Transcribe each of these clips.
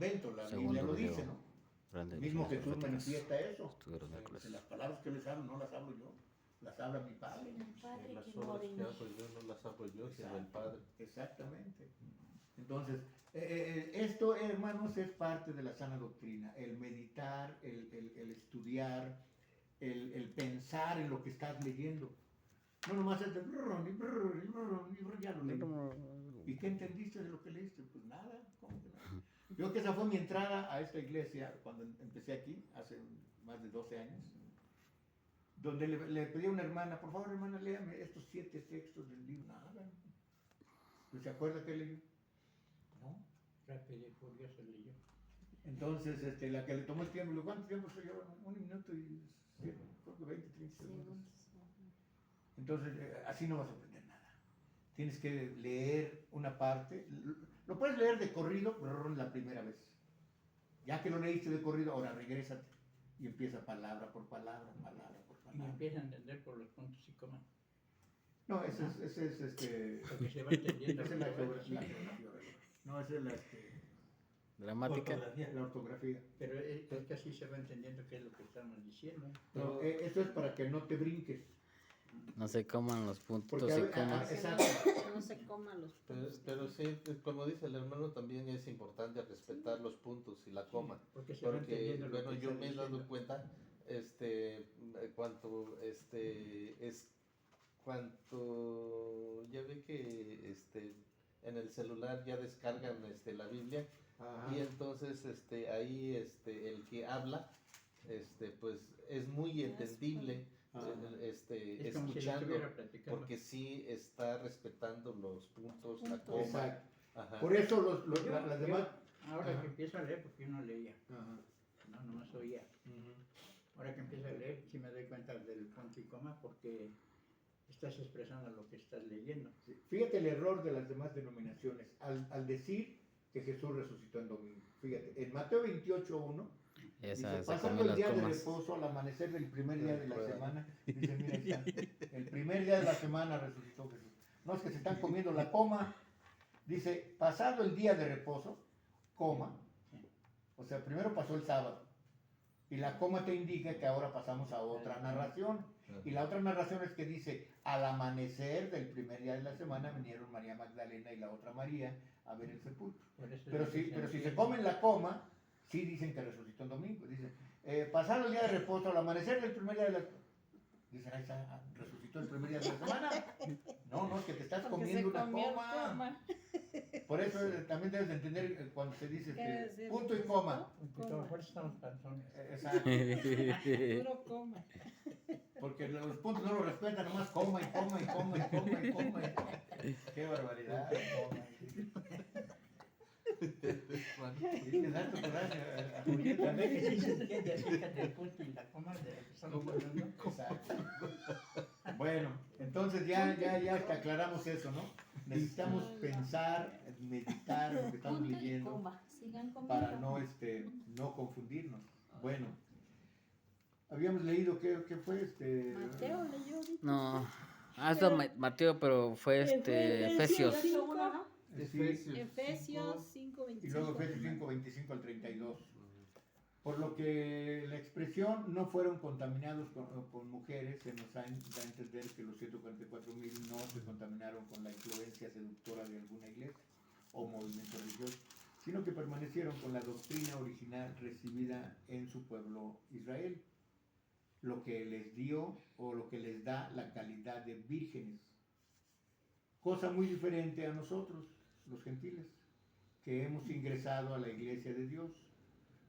invento, la Segundo Biblia lo video. dice, ¿no? Grande Mismo de las Jesús proféticas. manifiesta eso. Estudios miércoles. Las palabras que les hablo no las hablo yo, las habla mi Padre. El Padre Las que obras mora que en mí. hago yo no las hago yo, sino el Padre. Exactamente. Entonces, esto, hermanos, es parte de la sana doctrina, el meditar, el estudiar, el pensar en lo que estás leyendo. No nomás es de ya lo leí. ¿Y qué entendiste de lo que leíste? Pues nada, ¿cómo que nada? Yo que esa fue mi entrada a esta iglesia cuando empecé aquí, hace más de 12 años, donde le pedí a una hermana, por favor hermana, léame estos 7 textos del libro. Nada. ¿Se acuerda que leyó? No. Rápido y Furioso leyó. Entonces, la que le tomó el tiempo, le digo, ¿cuánto tiempo se lleva? 1 minuto y creo que 20, 30 segundos. Entonces, así no vas a aprender nada. Tienes que leer una parte. Lo puedes leer de corrido, pero la primera vez. Ya que lo leíste de corrido, ahora regrésate y empieza palabra por palabra, palabra por Y palabra. empieza a entender por los puntos y comas. No, ese es Porque se va entendiendo. esa es la lo que va geografía. diciendo. No, esa es Gramática. la ortografía. Pero es que así se va entendiendo qué es lo que estamos diciendo. No, eso es para que no te brinques. No se coman los puntos Porque y comas. exacto. No se coman los puntos. Pero sí, como dice el hermano, también es importante respetar los puntos y la coma. Porque se va Porque, entendiendo lo bueno, que yo está me he dado diciendo. cuenta, cuanto ya ve que en el celular ya descargan la Biblia. Ajá. Y entonces ahí el que habla pues es muy entendible Ajá. Es como si le escuchando, estuviera platicando. porque sí está respetando los puntos, la Puntos. coma. Exacto. Ajá. Por eso las Yo, demás. ahora Ajá. que empiezo a leer, porque yo no leía, Ajá. no, nomás oía. Ahora que empiezo a leer, sí me doy cuenta del punto y coma, porque estás expresando lo que estás leyendo. Sí. Fíjate el error de las demás denominaciones al decir que Jesús resucitó en domingo. Fíjate, en Mateo 28:1 Esa dice, se pasando comió el las día de comas. reposo al amanecer del primer día de la semana, dice, mira, ahí está, el primer día de la semana resucitó Jesús. No es que se están comiendo la coma, dice, pasado el día de reposo, coma, o sea, primero pasó el sábado, y la coma te indica que ahora pasamos a otra narración, y la otra narración es que dice, al amanecer del primer día de la semana vinieron María Magdalena y la otra María a ver el sepulcro. Por eso Pero si se comen la coma, sí dicen que resucitó en domingo. Dicen, pasado el día de reposo, al amanecer del primer día de la semana. Dicen, ahí está, resucitó el primer día de la semana. No, es que te estás Porque comiendo se una comió el coma. Por eso también debes de entender cuando se dice ¿Qué decir? punto y coma. Porque por eso estamos panzones. Exacto. Puro coma. Porque los puntos no lo respetan, nomás coma y coma y coma y coma y coma. Qué barbaridad. Sí, le da tu coraje a Julieta. También que sí se entiende acerca del punto y la coma de lo que estamos hablando. Exacto. Bueno, entonces ya hasta aclaramos eso, ¿no? Necesitamos pensar, meditar lo que estamos Punto y leyendo coma. Sigan comiendo. para no confundirnos. Bueno, habíamos leído que fue Mateo leyó ahorita. No. Esto Mateo, pero fue Efesios. 5, ¿no? Efesios 5, 5:25. y luego Efesios 5, 25 al 32. Por lo que la expresión no fueron contaminados con mujeres, se nos da a entender que los 144,000 no se contaminaron con la influencia seductora de alguna iglesia o movimiento religioso, sino que permanecieron con la doctrina original recibida en su pueblo Israel, lo que les dio o lo que les da la calidad de vírgenes. Cosa muy diferente a nosotros, los gentiles, que hemos ingresado a la iglesia de Dios,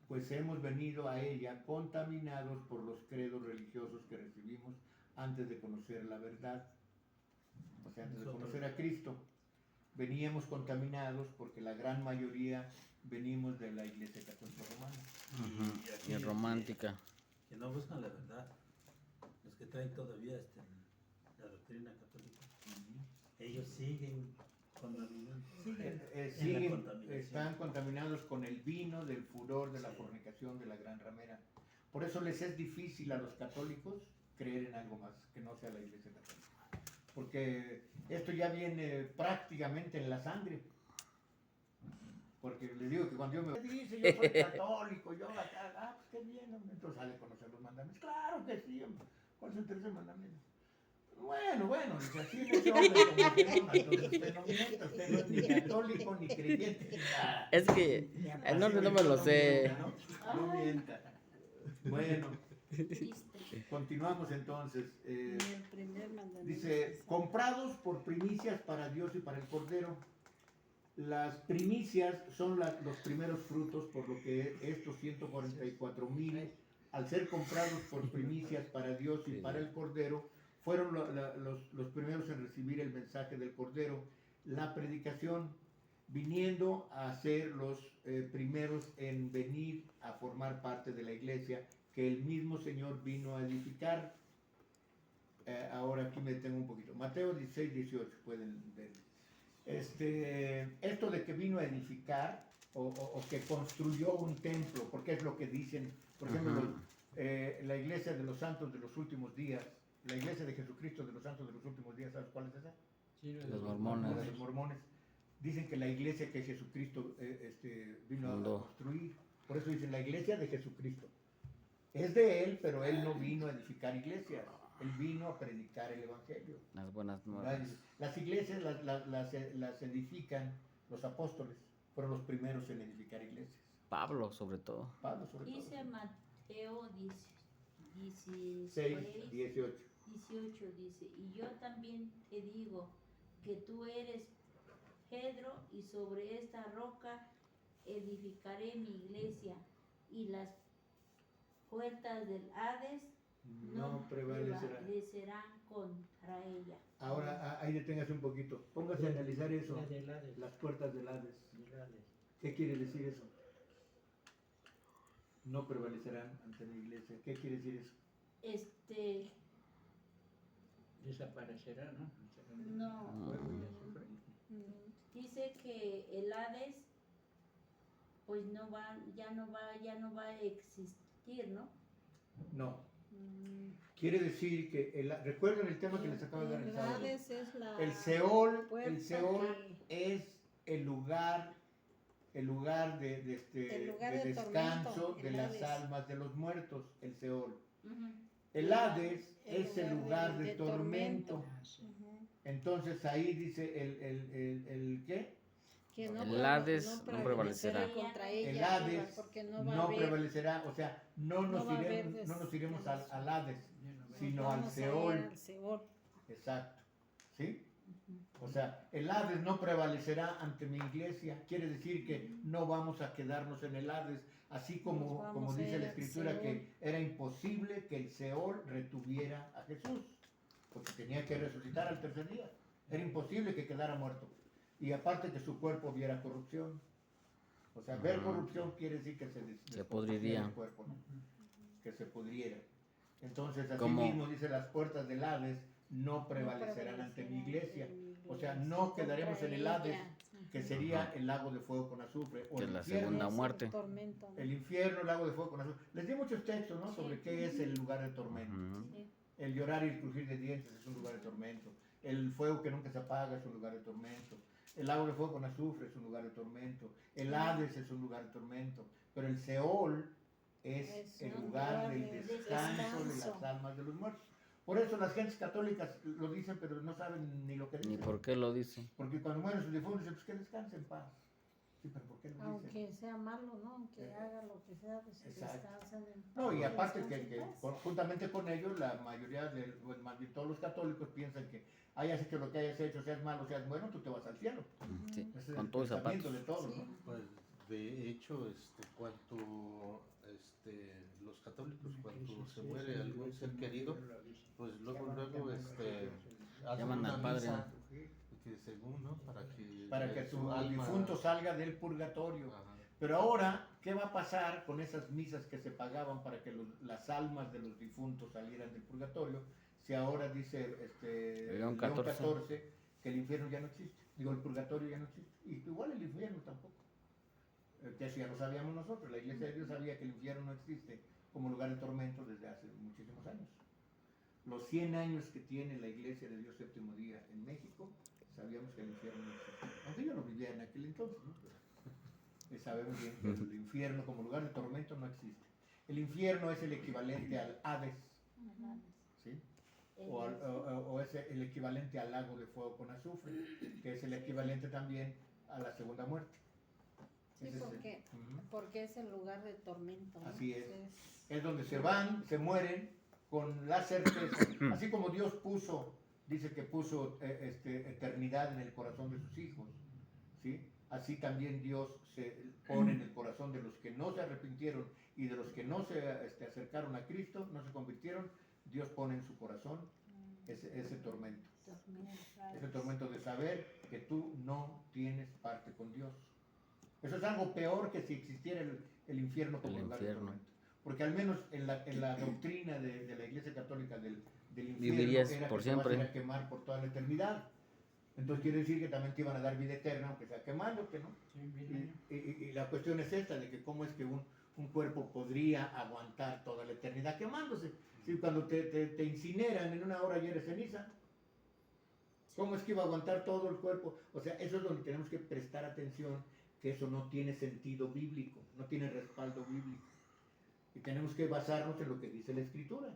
pues hemos venido a ella contaminados por los credos religiosos que recibimos antes de conocer la verdad, o sea, antes de conocer a Cristo. Veníamos contaminados porque la gran mayoría venimos de la iglesia católica romana. Y en romántica. Que no buscan la verdad, los que traen todavía la doctrina católica, ellos siguen contaminando. Están contaminados con el vino del furor de la fornicación de la gran ramera. Por eso les es difícil a los católicos creer en algo más que no sea la iglesia católica, porque esto ya viene prácticamente en la sangre. Porque les digo que cuando yo me dice, yo soy católico, yo acá, pues qué bien, hombre. Entonces sale a conocer los mandamientos. Claro que sí, hombre. ¿Cuál es el tercer mandamiento? Bueno, dice así en ese orden como que no, entonces usted no mienta, usted no es ni católico ni creyente. Ni nada. Es que el nombre no me lo sé. No mienta. Bueno, Triste. continuamos entonces. En el primer mandamiento. Dice, comprados por primicias para Dios y para el Cordero. Las primicias son los primeros frutos, por lo que estos 144,000, al ser comprados por primicias para Dios y para el Cordero, fueron los primeros en recibir el mensaje del Cordero, la predicación, viniendo a ser los primeros en venir a formar parte de la iglesia que el mismo Señor vino a edificar. Ahora aquí me detengo un poquito. Mateo 16, 18, pueden ver. Esto de que vino a edificar o que construyó un templo, porque es lo que dicen, por ejemplo, la iglesia de los santos de los últimos días, la iglesia de Jesucristo de los santos de los últimos días, ¿sabes cuál es esa? Los mormones. Los mormones. Dicen que la iglesia que Jesucristo vino Fundó. a construir, por eso dicen la iglesia de Jesucristo. Es de él, pero él no vino a edificar iglesias, él vino a predicar el evangelio. Las buenas nuevas. Las iglesias las edifican los apóstoles, fueron los primeros en edificar iglesias. Pablo, sobre todo. Pablo, sobre todo. Dice Mateo 16, 6, 18. 18 dice, y yo también te digo que tú eres Pedro y sobre esta roca edificaré mi iglesia y las puertas del Hades No prevalecerán. prevalecerán contra ella. Ahora ahí deténgase un poquito. Póngase a analizar eso. La del Hades. Las puertas del Hades. Del Hades. ¿Qué quiere decir eso? No prevalecerán ante mi iglesia. ¿Qué quiere decir eso? Desaparecerá, ¿no? No. Fuego y azufre. Dice que el Hades pues ya no va a existir, ¿no? No. Mm, Quiere decir que, recuerden el tema que les acabo de dar el el sábado. Hades es la El Seol puerta es el lugar de lugar de descanso tormento, de el las Hades. almas de los muertos, el Seol. Ujú. El Hades El es el lugar de tormento. Ah, sí. Ujú. Entonces ahí dice el ¿qué? Que El Hades no prevalecerá. contra El ella, Hades porque no va a no haber, prevalecerá, o sea, no no va a haber nos iremos al Hades, Ya no ve. sino vamos al a ir Seol. al Seol. Exacto. ¿Sí? O sea, el Hades no prevalecerá ante mi iglesia. Quiere decir que no vamos a quedarnos en el Hades, así Nos como vamos a dice ir la al escritura Seol. que era imposible que el Seol retuviera a Jesús, porque tenía que resucitar al tercer día. Era imposible que quedara muerto. Y aparte que su cuerpo viera corrupción. O sea, ver corrupción quiere decir que se descompusiera pudriría. el cuerpo, ¿no? Que se pudriera. Entonces, así Como- mismo dice, las puertas del Hades no prevalecerán ante mi iglesia. O sea, no quedaremos en el Hades, que sería el lago de fuego con azufre, o Que el es la infierno. segunda muerte. El infierno, el lago de fuego con azufre. Les di muchos textos, ¿no? Sobre qué es el lugar de tormento. Ujú. El llorar y el crujir de dientes es un lugar de tormento. El fuego que nunca se apaga es un lugar de tormento. El lago de fuego con azufre es un lugar de tormento. El Hades es un lugar de tormento. Pero el Seol es el un lugar del de descanso de las almas de los muertos. Por eso las gentes católicas lo dicen, pero no saben ni lo que Ni dicen. por qué lo dice. Porque cuando mueren sus difuntos dicen, pues que descansen en paz. Sí, pero ¿por qué lo dicen? Aunque sea malo, ¿no? Aunque haga lo que sea, pues Exacto. descansen en No, y paz, aparte descansen que en paz. juntamente con ellos, la mayoría bueno, más bien todos los católicos piensan que hayas hecho lo que hayas hecho, seas malo, seas bueno, tú te vas al cielo. Sí, Ese es con el todos los pensamiento zapatos. de todos, Sí. ¿no? Pues de hecho, cuando los católicos, cuando se muere algún ser querido, pues luego hacen Llaman una al padre. misa que según, ¿no? Para que su tu alma- difunto salga del purgatorio. Ajá. Pero ahora, ¿qué va a pasar con esas misas que se pagaban para que las almas de los difuntos salieran del purgatorio? Si ahora dice León León 14. 14 que el infierno ya no existe, digo, el purgatorio ya no existe, y igual el infierno tampoco. Que eso ya lo sabíamos nosotros, la Iglesia de Dios sabía que el infierno no existe como lugar de tormento desde hace muchísimos años. Los 100 años que tiene la Iglesia de Dios Séptimo Día en México, sabíamos que el infierno no existe. Aunque yo no vivía en aquel entonces, ¿no? sabemos bien que el infierno como lugar de tormento no existe. El infierno es el equivalente al Hades, ¿sí? O es el equivalente al lago de fuego con azufre, que es el equivalente también a la segunda muerte. Sí, Ese es porque, Ujú. porque es el lugar de tormento, ¿no? Así es. Entonces, Es donde se van, se mueren con la certeza, así como Dios puso, dice que puso eternidad en el corazón de sus hijos, ¿sí? Así también Dios se pone en el corazón de los que no se arrepintieron y de los que no se acercaron a Cristo, no se convirtieron, Dios pone en su corazón ese tormento. Ese tormento de saber que tú no tienes parte con Dios. Eso es algo peor que si existiera el infierno como El lugar de infierno. tormento. Porque al menos en la doctrina de la Iglesia Católica del infierno Vivirías era por que te vas a ir siempre. a quemar por toda la eternidad. Entonces quiere decir que también te iban a dar vida eterna, aunque sea quemándote, ¿no? Sí, 1000 años. Y la cuestión es esta, de que cómo es que un cuerpo podría aguantar toda la eternidad quemándose. Si cuando te incineran en una hora ya eres ceniza, ¿cómo es que iba a aguantar todo el cuerpo? O sea, eso es donde tenemos que prestar atención, que eso no tiene sentido bíblico, no tiene respaldo bíblico. Y tenemos que basarnos en lo que dice la Escritura.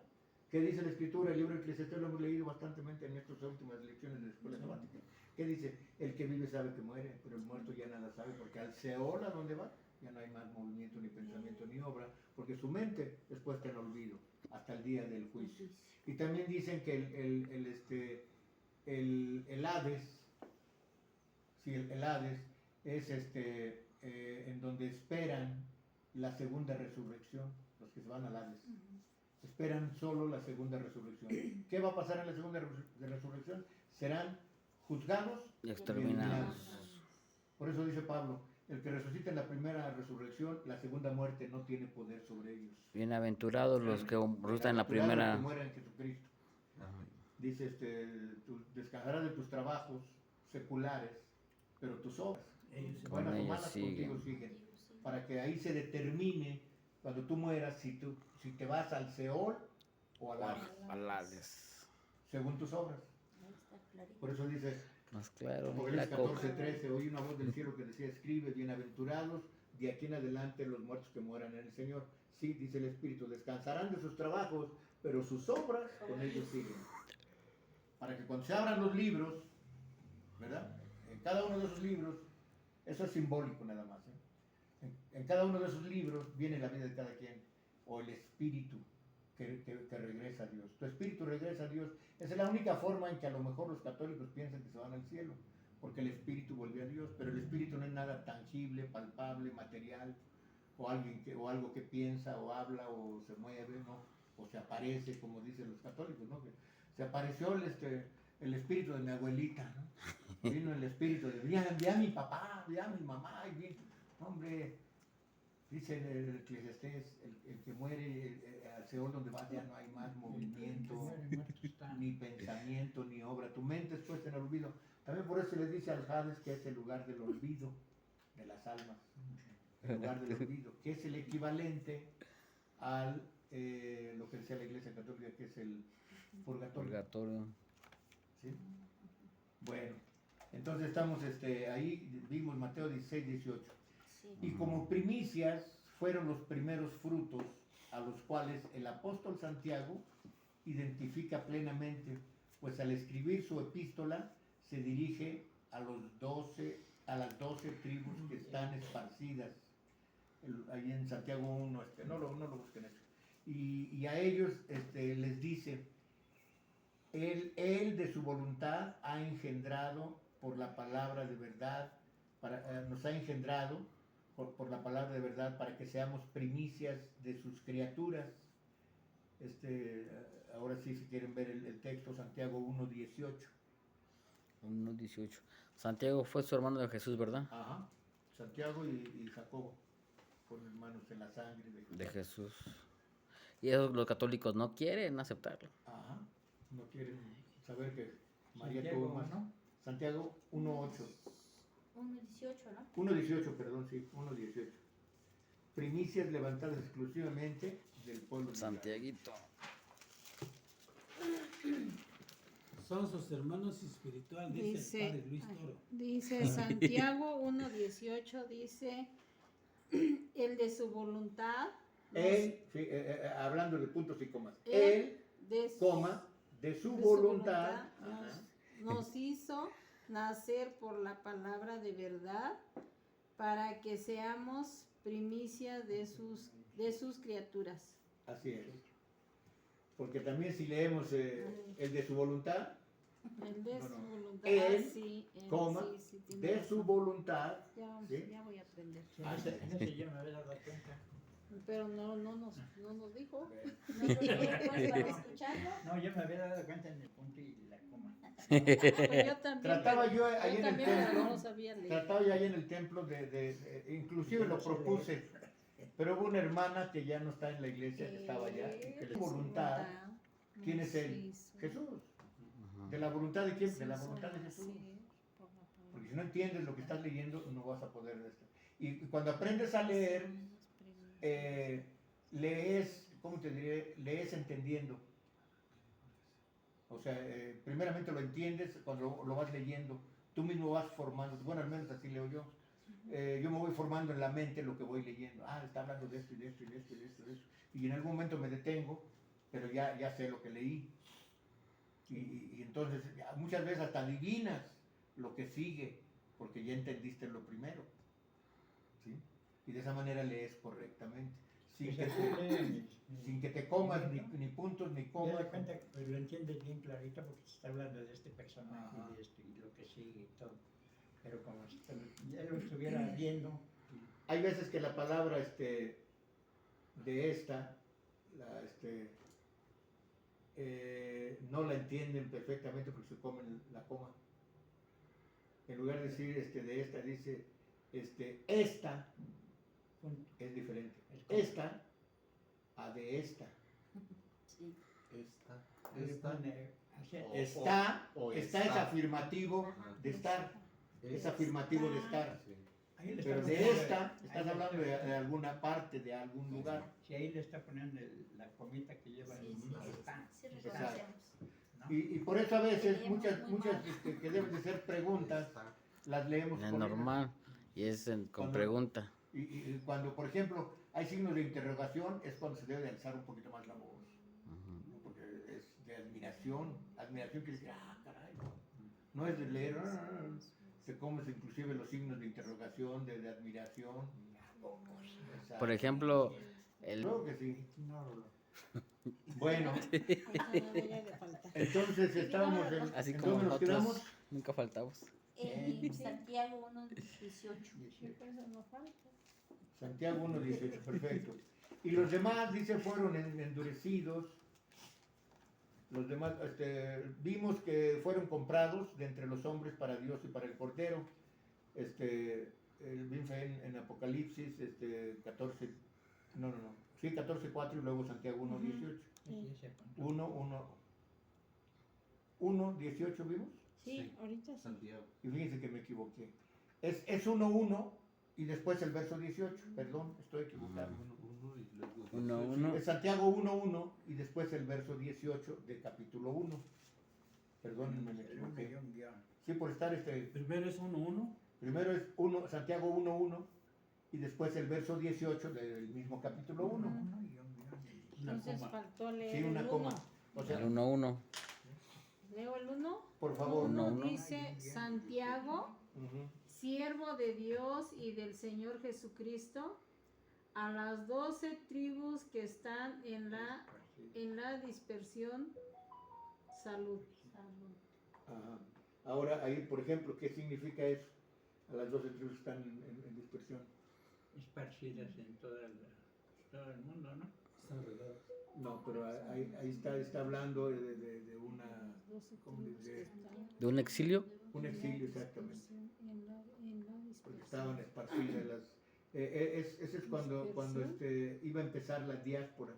¿Qué dice la Escritura? El libro de Eclesiastés lo hemos leído bastante en estas últimas lecciones de la escuela sabática. ¿Qué dice? El que vive sabe que muere, pero el muerto ya nada sabe, porque al Seol, ¿a dónde va? Ya no hay más movimiento, ni pensamiento, ni obra, porque su mente es puesta en olvido hasta el día del juicio. Y también dicen que el Hades, sí, el Hades es en donde esperan la segunda resurrección, los que se van al Hades. Esperan solo la segunda resurrección. ¿Qué va a pasar en la segunda resurrección? Serán juzgados Y y exterminados. eliminados. Por eso dice Pablo, el que resucita en la primera resurrección, la segunda muerte no tiene poder sobre ellos. Bienaventurados los que resucitan en la Bienaventurados los primera. que mueren en Jesucristo. Dice, tú descansarás de tus trabajos seculares, pero tus obras, Ellos se buenas o ellos malas, siguen. contigo siguen. Para que ahí se determine, cuando tú mueras, si te vas al Seol o al Hades, Palades. según tus obras. Ahí está clarito. Por eso dice, Más claro. Apocalipsis La coca. 14:13, oí una voz del cielo que decía, escribe, bienaventurados de aquí en adelante los muertos que mueran en el Señor. Sí, dice el Espíritu, descansarán de sus trabajos, pero sus obras con ellos siguen. Para que cuando se abran los libros, ¿verdad? En cada uno de esos libros, eso es simbólico nada más, ¿eh? En cada uno de esos libros viene la vida de cada quien, o el espíritu que regresa a Dios. Tu espíritu regresa a Dios. Esa es la única forma en que a lo mejor los católicos piensan que se van al cielo, porque el espíritu volvió a Dios, pero el espíritu no es nada tangible, palpable, material, o algo que piensa, o habla, o se mueve, ¿no? O se aparece, como dicen los católicos, ¿no? Que se apareció el espíritu de mi abuelita, ¿no? Vino el espíritu de, vi a mi papá, vi a mi mamá, y vi, hombre, dice el Eclesiastés, el que muere al Seol donde va ya no hay más movimiento, Muerto está. ni pensamiento, ni obra. Tu mente es puesta en el olvido. También por eso se le dice al Hades que es el lugar del olvido de las almas. El lugar del olvido, que es el equivalente al lo que decía la Iglesia Católica, que es el purgatorio. Purgatorio. ¿Sí? Bueno, entonces estamos ahí, vimos Mateo 16, 18. Sí. Y como primicias fueron los primeros frutos a los cuales el apóstol Santiago identifica plenamente, pues al escribir su epístola se dirige a las 12 tribus que están esparcidas ahí en Santiago 1, no lo busquen eso. Y a ellos les dice, él de su voluntad ha engendrado por la palabra de verdad, nos ha engendrado por la palabra de verdad para que seamos primicias de sus criaturas. Ahora sí, si quieren ver el texto, Santiago 1:18. 1:18. Santiago fue su hermano de Jesús, ¿verdad? Ajá, Santiago y Jacobo, con hermanos en la sangre de Jesús. De Jesús. Y eso los católicos no quieren aceptarlo. Ajá, no quieren saber que María Santiago, tuvo más. ¿no? Santiago 1:8. 1:18, ¿no? 1:18, perdón, sí, 1:18. Primicias levantadas exclusivamente del pueblo de Israel. Santiaguito. son sus hermanos espirituales, dice el padre Luis Toro. Dice Santiago 1:18, dice, el de su voluntad, Él, sí, hablando de puntos y comas, Él, él, de su, coma, de su de su voluntad, voluntad nos hizo nacer por la palabra de verdad para que seamos primicia de sus criaturas. así es. Porque también si leemos el de su voluntad, El de No, su no. voluntad. Él, Sí, coma, tiene de razón. su voluntad, Ya, ¿sí? ya voy a aprender. Sí, ese yo me había dado cuenta. Pero no nos dijo. ¿No lo había puesto para escucharlo? No, yo me había dado cuenta en el punto y la coma. Pues yo también. Trataba pero- yo ahí en el también, pero templo, no lo sabía leer. trataba yo ahí en el templo inclusive lo propuse, pero hubo una hermana que ya no está en la iglesia, que estaba allá, y que le Su voluntad, ¿quién es nos él? hizo. Jesús. Ujú. ¿De la voluntad de quién? Sí, De la voluntad de sí, Jesús. por la palabra. Porque si no entiendes lo que estás leyendo, no vas a poder. Y cuando aprendes a leer, lees, ¿cómo te diré? Lees entendiendo. O sea, primeramente lo entiendes cuando lo vas leyendo. Tú mismo vas formando. Bueno, al menos así leo yo. Yo me voy formando en la mente lo que voy leyendo. Ah, está hablando de esto y de esto y de esto y de esto, y de esto. Y en algún momento me detengo, pero ya sé lo que leí. Y entonces muchas veces hasta adivinas lo que sigue, porque ya entendiste lo primero. ¿Sí? Y de esa manera lees correctamente. Sin que te comas ni puntos ni Ya comas. de cuenta que pues, lo entiendes bien clarito porque se está hablando de este personaje Ajá. y de esto y lo que sigue y todo. Pero como si ya lo estuviera viendo, Hay veces que la palabra de esta, no la entienden perfectamente porque se comen la coma. En lugar de decir de esta, dice esta punto. es diferente. El coma. Esta a de esta. Sí. Le Esta, pone así, Está, o está es está. afirmativo Ajá. de estar. Es afirmativo de estar. Sí. ahí le Pero está de poniendo- esta, ahí estás le hablando está- de alguna parte, de algún lugar. Si ahí le está poniendo la comita que lleva Sí, el sí, está, sí, está, reconocemos. ¿no? Y por eso a veces Leemos muchas muy mal. que deben de ser preguntas, Esta. las leemos Es correctas. normal. Y es con Cuando- pregunta. Y cuando, por ejemplo, hay signos de interrogación, es cuando se debe de alzar un poquito más la voz. Ujú. ¿No? Porque es de admiración. Admiración quiere decir, caray. No es de leer, te comes inclusive los signos de interrogación, de admiración. Exacto. Por ejemplo, el, Creo que sí. Ignóralo. Bueno, Debería de faltar. entonces estábamos en. así ¿en como dónde nos quedamos? nosotros nunca faltamos. En Santiago 1:18. Sí, por eso no falta. Santiago 1:18, perfecto. Y los demás, dice, fueron endurecidos. Los demás, vimos que fueron comprados de entre los hombres para Dios y para el Cordero. Vimos en Apocalipsis 14, no. Sí, 14:4 y luego Santiago 1:18. Sí, ese punto. 1:18 vimos. Sí, Sí. ahorita sí. Santiago. Y fíjense que me equivoqué. Es 1:1 y después el verso 18. Perdón, estoy equivocado. Uno y luego 1, 18. 1. Es Santiago 1:1 y después el verso 18 de capítulo 1. Perdónenme, me El uno y equivoqué. un guión. Sí, por estar Primero es 1-1. primero es Santiago 1:1 y después el verso 18 del mismo capítulo 1. Uno y un guión. Una Entonces coma. faltó leer Sí, una el coma. 1. O sea, El 1, 1. Leo el 1. por favor. Uno, 1 uno. dice Santiago, Ujú. siervo de Dios y del Señor Jesucristo, a las 12 tribus que están en la dispersión, salud. Salud. Ajá. Ahora, ahí, por ejemplo, ¿qué significa eso? A las 12 tribus están en dispersión. Esparcidas en todo el mundo, ¿no? Están regados. No, pero ahí está hablando de una, Las 12 ¿cómo tribus diré? que están ¿De un exilio? Un exilio, exactamente. en la Porque dispersión. estaban esparcidas ese es cuando iba a empezar la diáspora,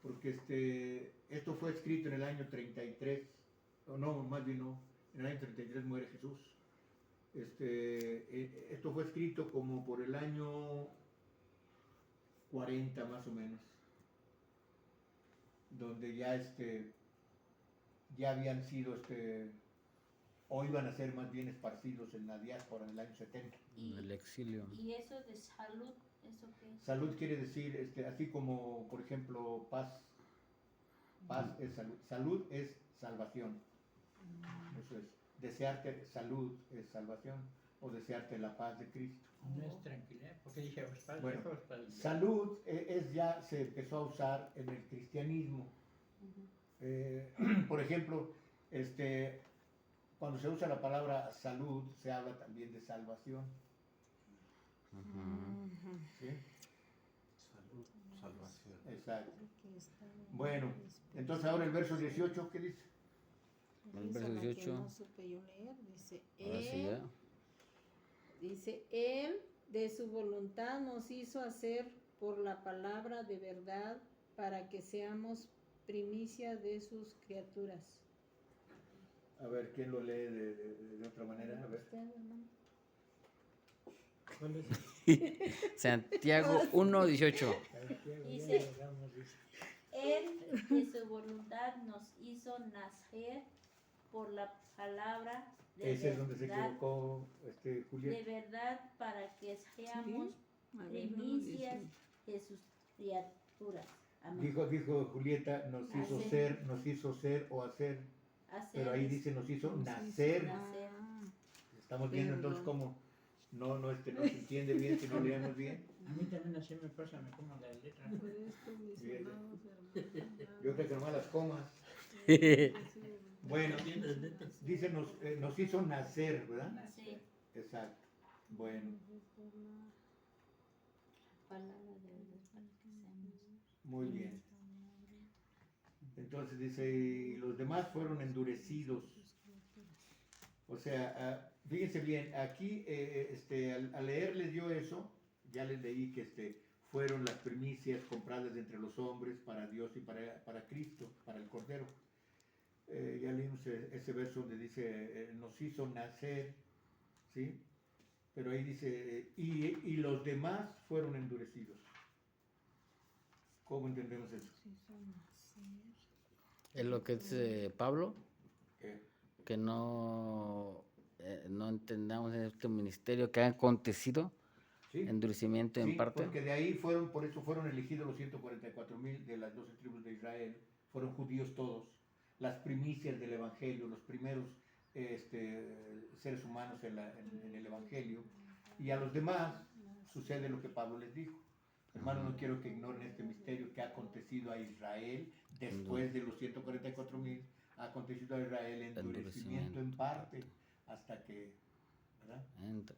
porque esto fue escrito en el año 33, o no, más bien no, en el año 33 muere Jesús. Esto fue escrito como por el año 40 más o menos, donde ya habían sido o iban a ser más bien esparcidos en la diáspora en el año 70. Y, El exilio. y eso de salud ¿Eso qué? Salud quiere decir, así como, por ejemplo, paz. Paz es salud. Salud es salvación. Eso es. Desearte salud es salvación. O desearte la paz de Cristo. No es tranquilidad, porque dije hostal, Bueno, dijo hostal. salud ya se empezó a usar en el cristianismo. Por ejemplo, cuando se usa la palabra salud, se habla también de salvación. ¿Sí? Salud, salvación. Exacto. Bueno, entonces ahora el verso 18, ¿qué dice? El Dice verso la que 18. no supe yo leer, dice, Ahora sí ya. dice, Él de su voluntad nos hizo hacer por la palabra de verdad para que seamos primicia de sus criaturas. A ver, ¿quién lo lee de otra manera? A ver. ¿Usted, hermano? ¿Cuál es? Santiago 1:18. Dice, Él de su voluntad nos hizo nacer por la palabra de Ese es donde se verdad, equivocó de Julieta. verdad para que seamos A ver, primicias de sus criaturas. Amén. Dijo Julieta, nos hizo Hacer. ser o hacer, Hacer pero ahí es dice nos hizo Nos hizo nacer. nacer. Estamos viendo entonces cómo no se entiende bien si no leemos bien. A mí también así me pasa, me como la letra. Por esto, mis Bien. amados hermanos, Yo creo que nomás las comas. Bueno, ¿Tienes letras? dice nos hizo nacer, ¿verdad? Sí, Exacto. Bueno, palabra de verdad para que seamos. muy bien. Entonces dice, y los demás fueron endurecidos. O sea, fíjense bien, aquí al leerles yo eso, ya les leí que fueron las primicias compradas entre los hombres para Dios y para Cristo, para el Cordero. Ya leímos ese verso donde dice, nos hizo nacer, ¿sí? Pero ahí dice, y los demás fueron endurecidos. ¿Cómo entendemos eso? Es lo que dice Pablo, ¿Qué? que no entendamos en este ministerio que ha acontecido, ¿Sí? endurecimiento en Sí, parte. porque de ahí por eso fueron elegidos los 144,000 de las 12 tribus de Israel, fueron judíos todos, las primicias del Evangelio, los primeros seres humanos en el Evangelio, y a los demás sucede lo que Pablo les dijo. Hermano, no quiero que ignoren este misterio que ha acontecido a Israel después de los 144,000, ha acontecido a Israel endurecimiento en parte, hasta que, ¿verdad? Entra.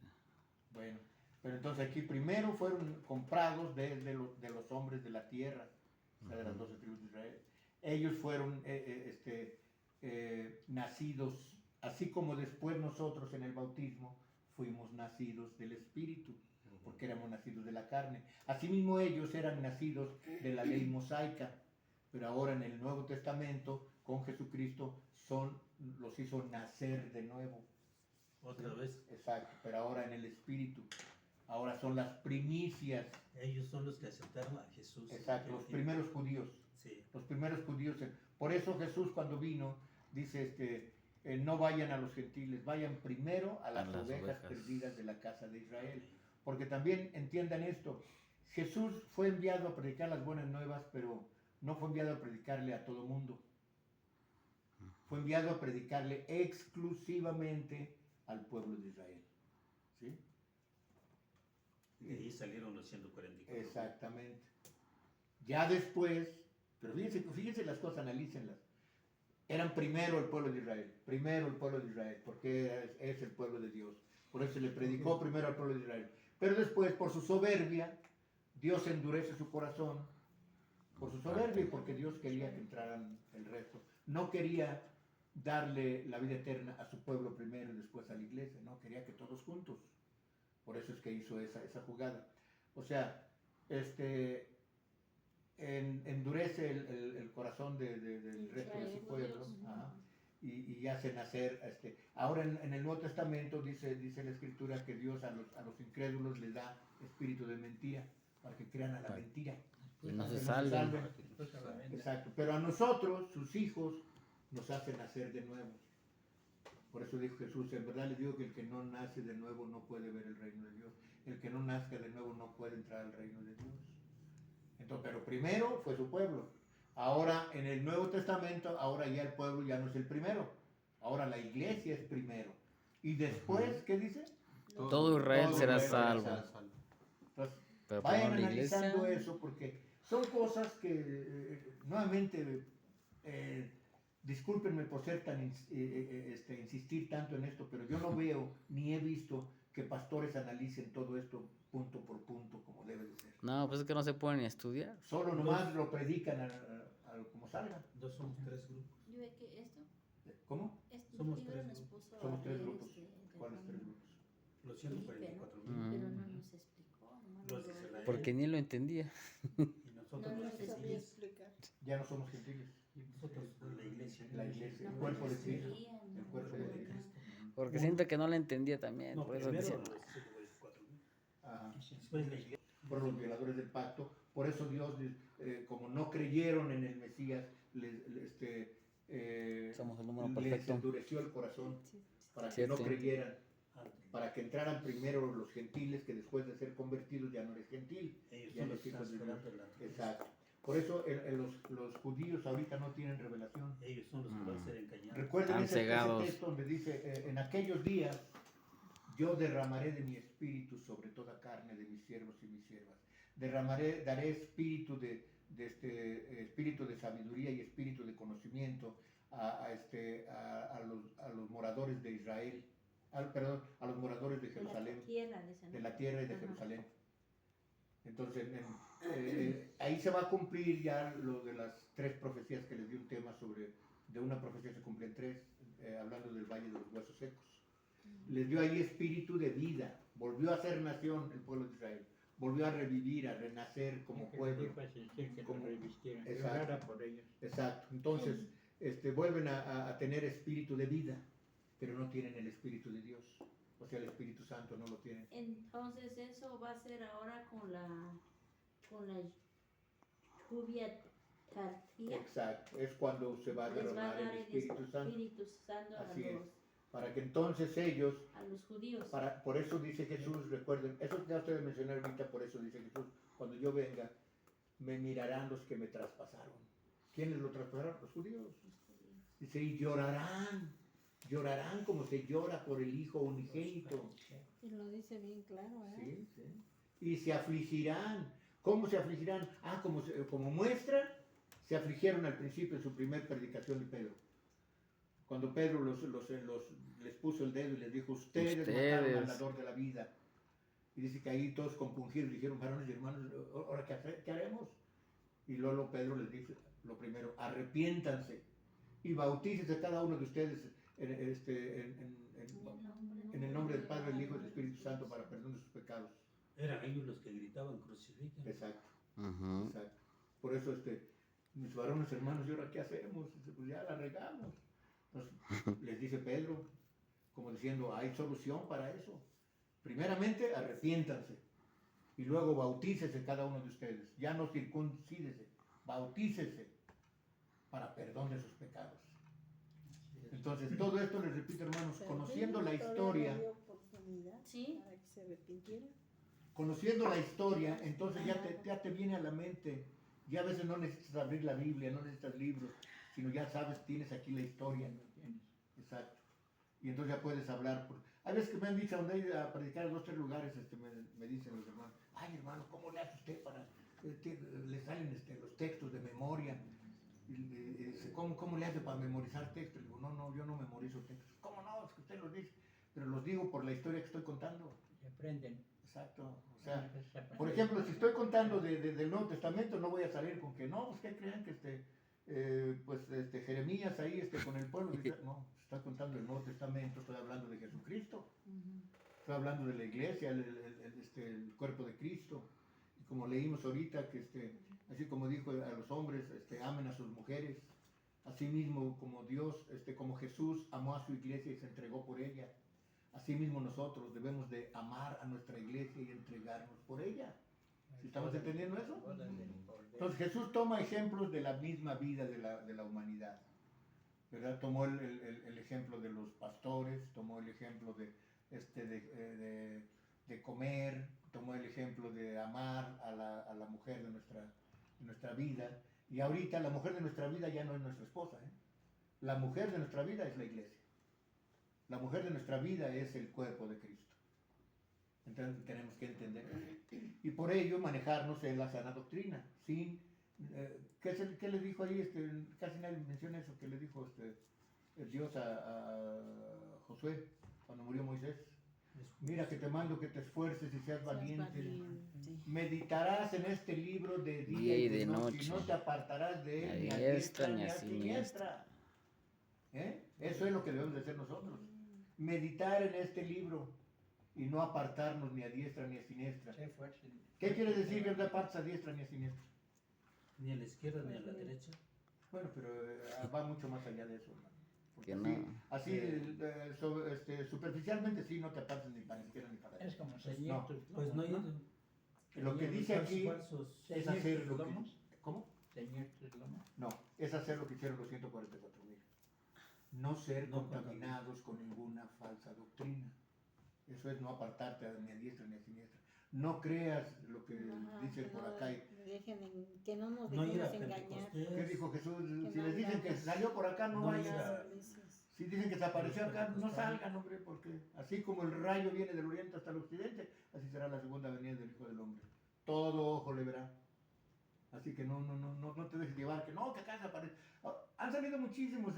Bueno, pero entonces aquí primero fueron comprados de los hombres de la tierra, o sea, de las 12 tribus de Israel. Ellos fueron nacidos, así como después nosotros en el bautismo fuimos nacidos del Espíritu, porque éramos nacidos de la carne. Asimismo ellos eran nacidos de la ley mosaica, pero ahora en el Nuevo Testamento, con Jesucristo, los hizo nacer de nuevo. Otra vez. Exacto, pero ahora en el Espíritu. Ahora son las primicias. Ellos son los que aceptaron a Jesús. Exacto, los primeros judíos. Sí. Los primeros judíos. Por eso Jesús cuando vino, dice, no vayan a los gentiles, vayan primero a las ovejas perdidas de la casa de Israel. Porque también entiendan esto, Jesús fue enviado a predicar las buenas nuevas, pero no fue enviado a predicarle a todo mundo. Fue enviado a predicarle exclusivamente al pueblo de Israel. ¿Sí? De ahí salieron los 144. Exactamente. Ya después, pero fíjense las cosas, analícenlas. Eran primero el pueblo de Israel, porque es el pueblo de Dios. Por eso se le predicó primero al pueblo de Israel. Pero después, por su soberbia, Dios endurece su corazón. Por su soberbia y porque Dios quería que entraran el resto. No quería darle la vida eterna a su pueblo primero y después a la iglesia, no, quería que todos juntos. Por eso es que hizo esa jugada. O sea, endurece el corazón del resto de su pueblo, ajá, y hace nacer. Ahora en el Nuevo Testamento dice la Escritura que Dios a los incrédulos les da espíritu de mentira, para que crean a la mentira. Y no Para se que salven. Exacto, pero a nosotros, sus hijos, nos hace nacer de nuevo. Por eso dijo Jesús, en verdad les digo que el que no nace de nuevo no puede ver el reino de Dios. El que no nazca de nuevo no puede entrar al reino de Dios. Entonces, pero primero fue su pueblo. Ahora en el Nuevo Testamento, ahora ya el pueblo ya no es el primero. Ahora la iglesia es primero. Y después, ¿qué dice? Todo Israel será Israel salvo. Entonces, Pero vayan primero la analizando iglesia. eso porque son cosas que, nuevamente, discúlpenme por ser tan insistir tanto en esto, pero yo no veo ni he visto que pastores analicen todo esto punto por punto como debe de ser. No, pues es que no se puede ni estudiar. Solo nomás lo predican como salga. Dos somos tres grupos. Yo ve que esto, ¿Cómo? Somos primero tres nos grupos. puso a Somos tres leer grupos. de ¿Cuáles Juan, tres grupos? Los 144,000. pero no nos explicó, nomás Los nos de lo- Israel. Porque ni él lo entendía. Y No nosotros los nos sabía gentiles. explicar. Ya no somos gentiles. Nosotros la iglesia. La iglesia, el no cuerpo de nos Cristo. sabía, El no, cuerpo de no, Cristo. Porque siento que no lo entendía también. No, Por eso primero decía, los 144,000. Ajá. Después la iglesia. Fueron los violadores del pacto. Por eso Dios, como no creyeron en el Mesías, somos el número les perfecto. endureció el corazón para que Cierto. no creyeran, Antes. para que entraran primero los gentiles, que después de ser convertidos ya no eres gentil. Ellos Ya son los los que hijos están de Dios. esperando la Exacto. Por eso los judíos ahorita no tienen revelación. Ellos son los que van a ser engañados. Recuerden Están ese cegados. texto donde dice, en aquellos días yo derramaré de mi espíritu sobre toda carne de mis siervos y mis siervas. Daré espíritu espíritu de sabiduría y espíritu de conocimiento a los moradores de Israel, perdón, a los moradores de de Jerusalén, la tierra, dice, ¿no? de la tierra y de Ajá. Jerusalén. Entonces, ahí se va a cumplir ya lo de las tres profecías que les di un tema sobre, de una profecía se cumplen tres, hablando del Valle de los Huesos Secos. Les dio ahí espíritu de vida, volvió a ser nación el pueblo de Israel, volvió a revivir, a renacer como Que pueblo. dijo Ezequiel que Como- lo revistieran. Exacto. Llorara por ellos. Exacto, entonces vuelven a tener espíritu de vida, pero no tienen el espíritu de Dios, o sea, el Espíritu Santo no lo tienen. Entonces eso va a ser ahora con la lluvia tardía. Exacto, es cuando se va a Les va a derramar dar el Espíritu Santo, Espíritu Santo Así es. Para que entonces ellos, a los judíos. por eso dice Jesús, recuerden, eso que ustedes mencionaron ahorita, por eso dice Jesús, cuando yo venga, me mirarán los que me traspasaron. ¿Quiénes lo traspasaron? Los judíos. Dice, y llorarán como se llora por el Hijo unigénito. Y lo dice bien claro, ¿eh? Sí, sí. Y se afligirán. ¿Cómo se afligirán? Como muestra, se afligieron al principio en su primer predicación de Pedro. Cuando Pedro les puso el dedo y les dijo, ustedes mataron al dador de la vida. Y dice que ahí todos compungidos dijeron, varones y hermanos, ¿ahora qué haremos? Y luego Pedro les dice, lo primero, arrepiéntanse y bautícense cada uno de ustedes en el nombre del Padre, del Hijo y del Espíritu Santo para perdón de sus pecados. Eran ellos los que gritaban crucifiquen. Exacto, Ujú. exacto. Por eso, mis varones hermanos, ¿y ahora qué hacemos? Dice, pues ya la regamos. Entonces, les dice Pedro, como diciendo, hay solución para eso. Primeramente, arrepiéntanse. Y luego bautícese cada uno de ustedes. Ya no circuncídese, bautícese para perdón de sus pecados. Entonces, todo esto, les repito, hermanos, conociendo la historia, Sí, para que se arrepintieran. conociendo la historia, entonces ya te viene a la mente. Ya a veces no necesitas abrir la Biblia, no necesitas libros, sino ya sabes, tienes aquí la historia. Exacto. Y entonces ya puedes hablar. Hay veces que me han dicho, donde he ido a predicar en 2 o 3 lugares, me dicen los hermanos, ay hermano, ¿cómo le hace usted para, le salen los textos de memoria? Y dice, ¿cómo le hace para memorizar textos? Le digo, no, yo no memorizo textos. ¿Cómo no? Es que usted los dice. Pero los digo por la historia que estoy contando. Y aprenden. Exacto. O sea, por ejemplo, si estoy contando del Nuevo Testamento, no voy a salir con que, no, pues que crean que Jeremías ahí con el pueblo. No, estoy contando el Nuevo Testamento, estoy hablando de Jesucristo. Estoy hablando de la iglesia, el cuerpo de Cristo. Y como leímos ahorita, que así como dijo a los hombres, amen a sus mujeres. Así mismo como Dios, como Jesús amó a su iglesia y se entregó por ella. Así mismo nosotros debemos de amar a nuestra iglesia y entregarnos por ella. ¿Sí estamos entendiendo eso? Entonces Jesús toma ejemplos de la misma vida de la humanidad. ¿verdad? Tomó el ejemplo de los pastores, tomó el ejemplo de comer, tomó el ejemplo de amar a la mujer de nuestra vida. Y ahorita la mujer de nuestra vida ya no es nuestra esposa, ¿eh? La mujer de nuestra vida es la iglesia. La mujer de nuestra vida es el cuerpo de Cristo. Entonces tenemos que entender. Y por ello manejarnos en la sana doctrina. Sin, ¿qué le dijo ahí? Casi nadie menciona eso que le dijo el Dios a Josué cuando murió Moisés. Mira que te mando que te esfuerces y seas valiente. Meditarás en este libro de día y de noche. Y no te apartarás de él ni a diestra ni a siniestra. Eso es lo que debemos de hacer nosotros. Meditar en este libro y no apartarnos ni a diestra ni a siniestra. ¿Qué quiere decir que no te apartes a diestra ni a siniestra? Ni a la izquierda ni a la derecha. Bueno, pero va mucho más allá de eso, hermano. Porque Que no. superficialmente sí, no te apartes ni para la izquierda ni para la Es derecha. como ceñir No. tus Pues no hay. lomos, Lo que dice aquí es hacer lo que... lomos. ¿Cómo? Ceñir tus lomos. No, es hacer lo que hicieron los 144,000. No ser No contaminados con ninguna falsa doctrina. Eso es no apartarte ni a diestra ni a siniestra. No creas lo que dicen por acá. Que no nos No ir a dejemos engañar. ¿Qué Pentecostés. dijo Jesús? Que Si no les dicen que hagamos- salió por acá, no no vayan. ir Si dicen que se apareció acá, no salgan, hombre, porque así como el rayo viene del oriente hasta el occidente, así será la segunda venida del Hijo del Hombre. Todo ojo le verá. Así que no te dejes llevar, que no, que acá se aparece. Han salido muchísimos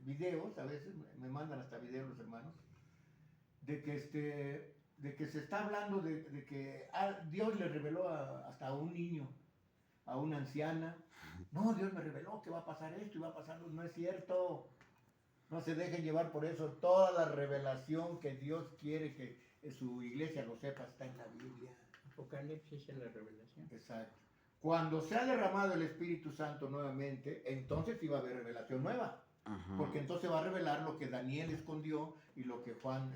videos, a veces me mandan hasta videos los hermanos, de que se está hablando de que Dios le reveló hasta a un niño, a una anciana. No, Dios me reveló que va a pasar esto y va a pasar lo. No es cierto. No se dejen llevar por eso. Toda la revelación que Dios quiere que su iglesia lo sepa está en la Biblia. Apocalipsis es la revelación. Exacto. Cuando se ha derramado el Espíritu Santo nuevamente, entonces sí va a haber revelación nueva. Ajá. Porque entonces va a revelar lo que Daniel escondió y lo que Juan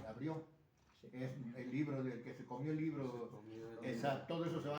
abrió. Es el libro del que se comió el libro. Se comió el- Exacto. Todo eso se va